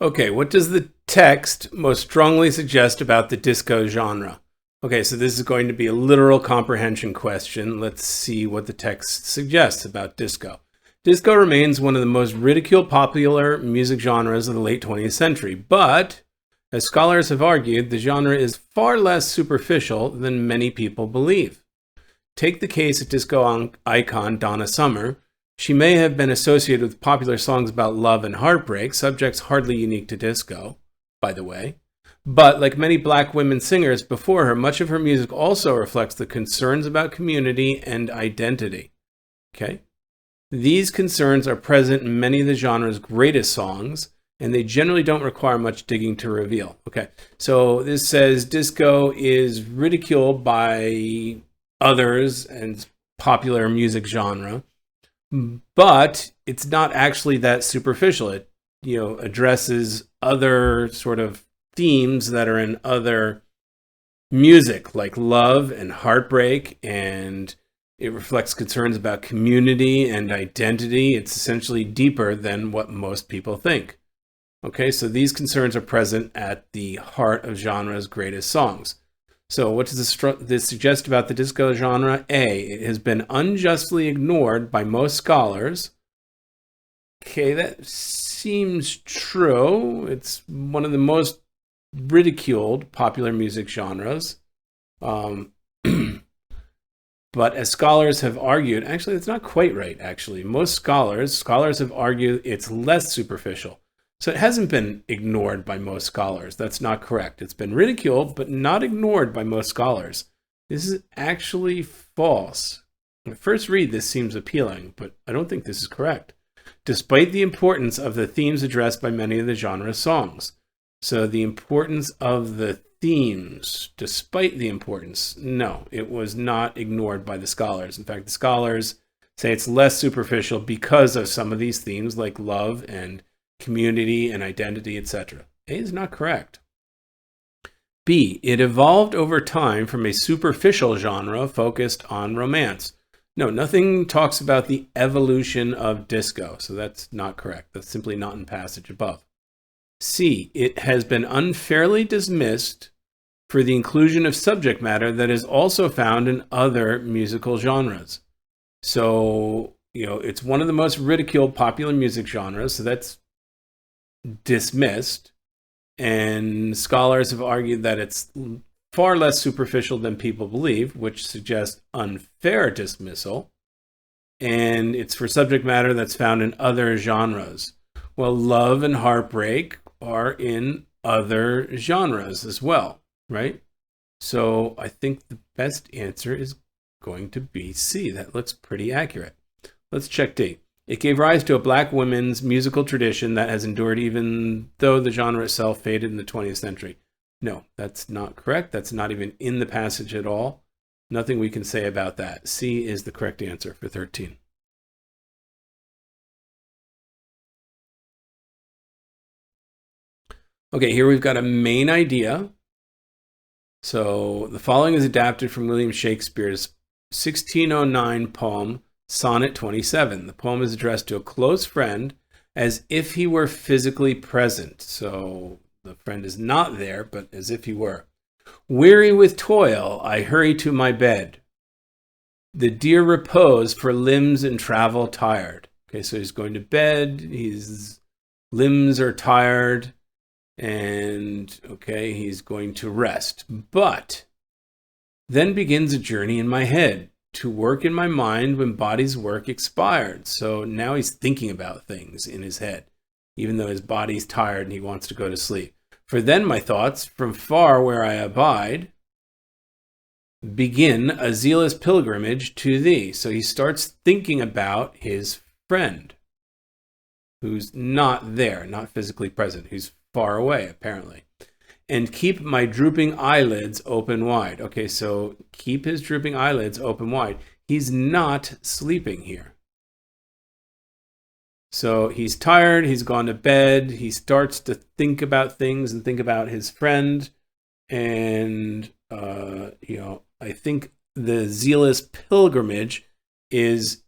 Okay, what does the text most strongly suggest about the disco genre? Okay, so this is going to be a literal comprehension question. Let's see what the text suggests about disco. Disco remains one of the most ridiculed popular music genres of the late 20th century, but as scholars have argued, the genre is far less superficial than many people believe. Take the case of disco icon Donna Summer. She may have been associated with popular songs about love and heartbreak, subjects hardly unique to disco, by the way. But like many black women singers before her, much of her music also reflects the concerns about community and identity. Okay? These concerns are present in many of the genre's greatest songs, and they generally don't require much digging to reveal. Okay, so this says disco is ridiculed by others and popular music genre, but it's not actually that superficial. It, addresses other sort of themes that are in other music, like love and heartbreak, and it reflects concerns about community and identity. It's essentially deeper than what most people think. Okay, so these concerns are present at the heart of genre's greatest songs. So what does this suggest about the disco genre? A, it has been unjustly ignored by most scholars. Okay, that seems true. It's one of the most ridiculed popular music genres. But as scholars have argued, actually, that's not quite right, actually. Most scholars have argued it's less superficial. So it hasn't been ignored by most scholars. That's not correct. It's been ridiculed, but not ignored by most scholars. This is actually false. At first read, this seems appealing, but I don't think this is correct, despite the importance of the themes addressed by many of the genre's songs. So the importance of the themes, despite the importance, no, it was not ignored by the scholars. In fact, the scholars say it's less superficial because of some of these themes like love and community and identity, etc. A is not correct. B, it evolved over time from a superficial genre focused on romance. No, nothing talks about the evolution of disco, so that's not correct. That's simply not in passage above. C, it has been unfairly dismissed for the inclusion of subject matter that is also found in other musical genres. So, it's one of the most ridiculed popular music genres, so that's dismissed. And scholars have argued that it's far less superficial than people believe, which suggests unfair dismissal. And it's for subject matter that's found in other genres. Well, love and heartbreak are in other genres as well, right? So I think the best answer is going to be C. That looks pretty accurate. Let's check D. It gave rise to a black women's musical tradition that has endured even though the genre itself faded in the 20th century. No, that's not correct. That's not even in the passage at all. Nothing we can say about that. C is the correct answer for 13. Okay, here we've got a main idea. So the following is adapted from William Shakespeare's 1609 poem, Sonnet 27. The poem is addressed to a close friend as if he were physically present. So the friend is not there, but as if he were. Weary with toil, I hurry to my bed. The dear repose for limbs in travel tired. Okay, so he's going to bed. His limbs are tired. And, okay, he's going to rest. But then begins a journey in my head to work in my mind when body's work expired. So now he's thinking about things in his head, even though his body's tired and he wants to go to sleep. For then my thoughts, from far where I abide, begin a zealous pilgrimage to thee. So he starts thinking about his friend who's not there, not physically present, who's far away, apparently. And keep my drooping eyelids open wide. Okay, so keep his drooping eyelids open wide. He's not sleeping here. So he's tired, he's gone to bed, he starts to think about things and think about his friend. And, I think the zealous pilgrimage is,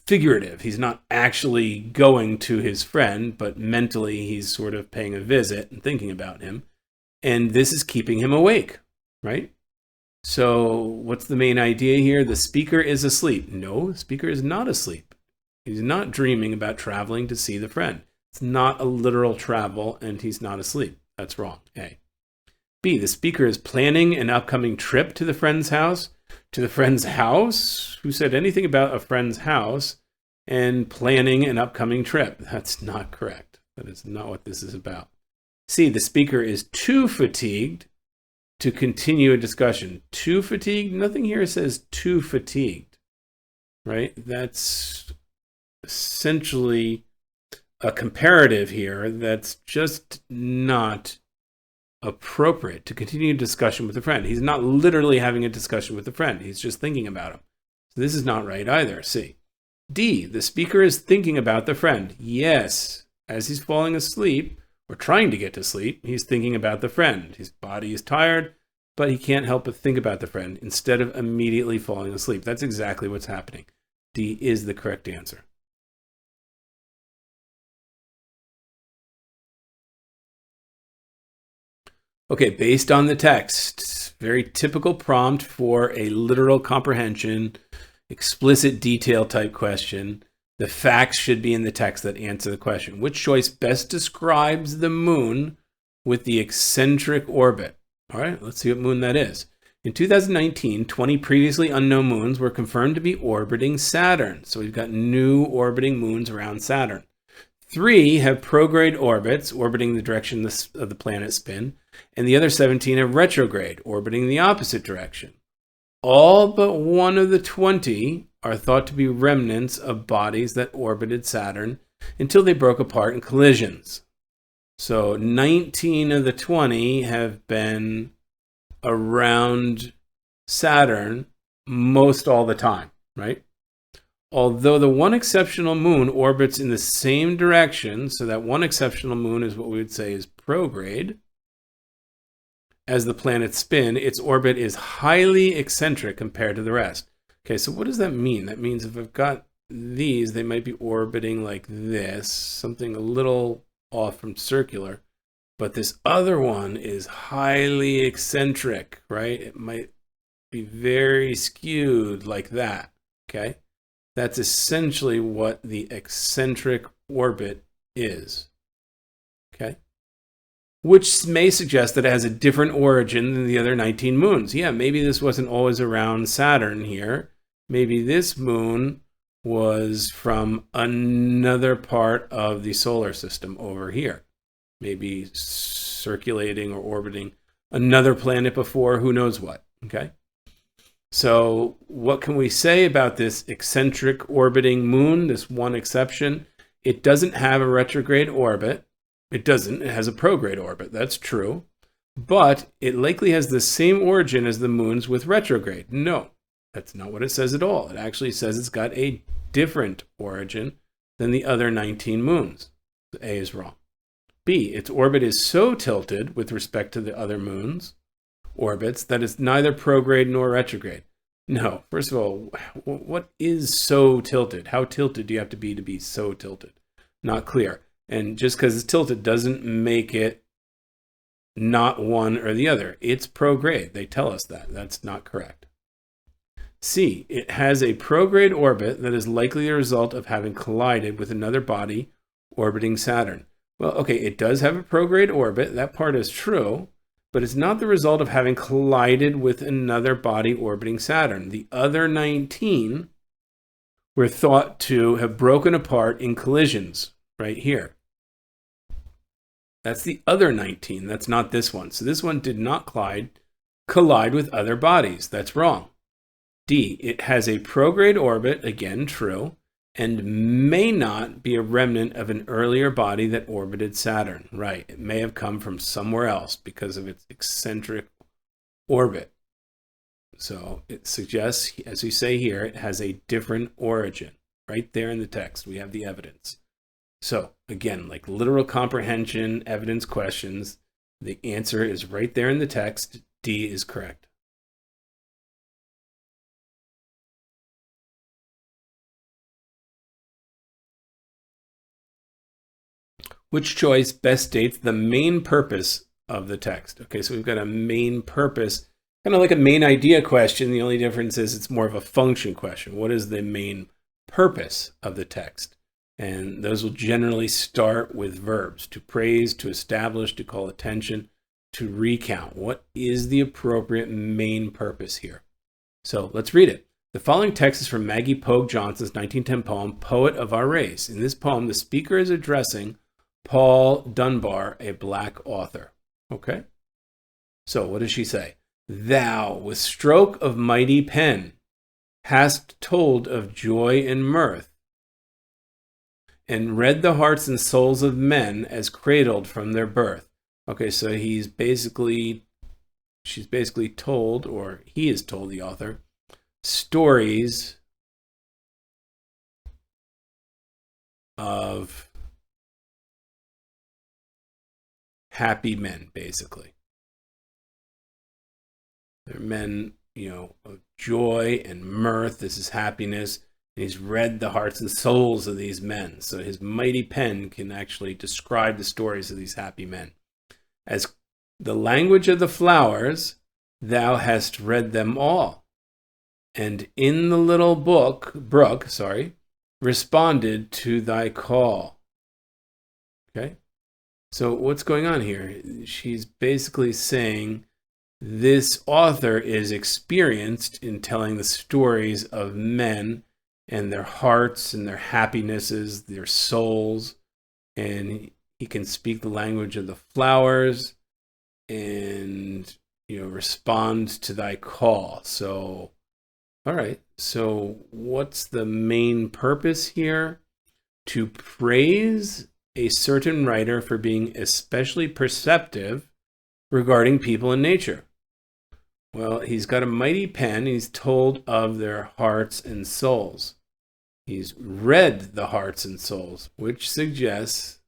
figurative. He's not actually going to his friend, but mentally he's sort of paying a visit and thinking about him. And this is keeping him awake, right? So what's the main idea here? The speaker is asleep. No, the speaker is not asleep. He's not dreaming about traveling to see the friend. It's not a literal travel, and he's not asleep. That's wrong. A. B, the speaker is planning an upcoming trip to the friend's house. To the friend's house? Who said anything about a friend's house and planning an upcoming trip? That's not correct. That is not what this is about. C, the speaker is too fatigued to continue a discussion. Too fatigued? Nothing here says too fatigued, right? That's essentially a comparative here that's just not appropriate to continue a discussion with a friend. He's not literally having a discussion with a friend. He's just thinking about him. So this is not right either. C. D, the speaker is thinking about the friend. Yes, as he's falling asleep or trying to get to sleep, he's thinking about the friend. His body is tired, but he can't help but think about the friend instead of immediately falling asleep. That's exactly what's happening. D is the correct answer. Okay, based on the text, very typical prompt for a literal comprehension, explicit detail type question. The facts should be in the text that answer the question. Which choice best describes the moon with the eccentric orbit? All right, let's see what moon that is. In 2019, 20 previously unknown moons were confirmed to be orbiting Saturn. So we've got new orbiting moons around Saturn. 3 have prograde orbits, orbiting the direction of the planet's spin, and the other 17 have retrograde, orbiting the opposite direction. All but one of the 20 are thought to be remnants of bodies that orbited Saturn until they broke apart in collisions. So 19 of the 20 have been around Saturn most all the time, right? Although the one exceptional moon orbits in the same direction, so that one exceptional moon is what we would say is prograde, as the planet's spin, its orbit is highly eccentric compared to the rest. Okay, so what does that mean? That means if I've got these, they might be orbiting like this, something a little off from circular, but this other one is highly eccentric, right? It might be very skewed like that, okay? That's essentially what the eccentric orbit is, okay? Which may suggest that it has a different origin than the other 19 moons. Yeah, maybe this wasn't always around Saturn here. Maybe this moon was from another part of the solar system over here. Maybe circulating or orbiting another planet before, who knows what, okay? So what can we say about this eccentric orbiting moon, this one exception? It doesn't have a retrograde orbit. It doesn't. It has a prograde orbit. That's true. But it likely has the same origin as the moons with retrograde. No, that's not what it says at all. It actually says it's got a different origin than the other 19 moons. A is wrong. B, its orbit is so tilted with respect to the other moons' orbits that it's neither prograde nor retrograde. No, first of all, what is so tilted? How tilted do you have to be so tilted? Not clear. And just because it's tilted doesn't make it not one or the other. It's prograde. They tell us that. That's not correct. C, it has a prograde orbit that is likely the result of having collided with another body orbiting Saturn. Well, okay, it does have a prograde orbit. That part is true. But it's not the result of having collided with another body orbiting Saturn. The other 19 were thought to have broken apart in collisions right here. That's the other 19. That's not this one. So this one did not collide with other bodies. That's wrong. D, it has a prograde orbit, again true, and may not be a remnant of an earlier body that orbited Saturn. Right, it may have come from somewhere else because of its eccentric orbit. So it suggests, as we say here, it has a different origin. Right there in the text, we have the evidence. So again, like literal comprehension, evidence questions, the answer is right there in the text. D is correct. Which choice best states the main purpose of the text? Okay, so we've got a main purpose, kind of like a main idea question. The only difference is it's more of a function question. What is the main purpose of the text? And those will generally start with verbs: to praise, to establish, to call attention, to recount. What is the appropriate main purpose here? So let's read it. The following text is from Maggie Pogue Johnson's 1910 poem, Poet of Our Race. In this poem, the speaker is addressing Paul Dunbar, a black author. Okay? So what does she say? Thou, with stroke of mighty pen, hast told of joy and mirth, and read the hearts and souls of men as cradled from their birth. Okay, so she's basically told, or he is told, the author, stories of happy men, basically. They're men, of joy and mirth. This is happiness. And he's read the hearts and souls of these men. So his mighty pen can actually describe the stories of these happy men. As the language of the flowers, thou hast read them all. And in the little brook, responded to thy call. Okay? So what's going on here? She's basically saying this author is experienced in telling the stories of men and their hearts and their happinesses, their souls, and he can speak the language of the flowers and, respond to thy call. So, all right. So what's the main purpose here? To praise a certain writer for being especially perceptive regarding people and nature. Well, he's got a mighty pen. He's told of their hearts and souls. He's read the hearts and souls, which suggests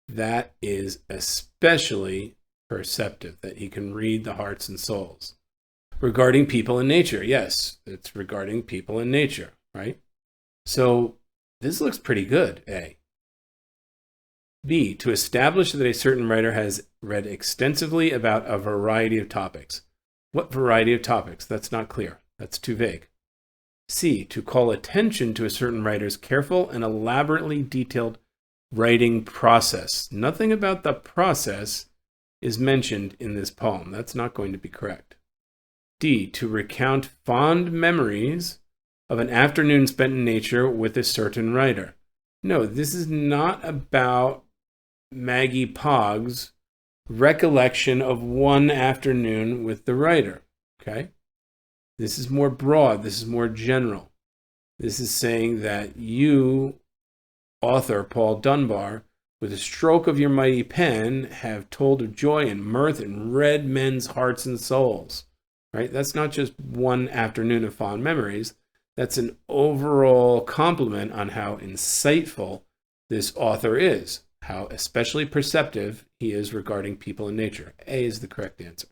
that is especially perceptive, that he can read the hearts and souls. Regarding people and nature. Yes, it's regarding people and nature, right? So this looks pretty good, A. B, to establish that a certain writer has read extensively about a variety of topics. What variety of topics? That's not clear. That's too vague. C, to call attention to a certain writer's careful and elaborately detailed writing process. Nothing about the process is mentioned in this poem. That's not going to be correct. D, to recount fond memories of an afternoon spent in nature with a certain writer. No, this is not about Maggie Pogue's recollection of one afternoon with the writer. Okay? This is more broad. This is more general. This is saying that you, author Paul Dunbar, with a stroke of your mighty pen, have told of joy and mirth and read men's hearts and souls. Right? That's not just one afternoon of fond memories. That's an overall compliment on how insightful this author is, how especially perceptive he is regarding people and nature. A is the correct answer.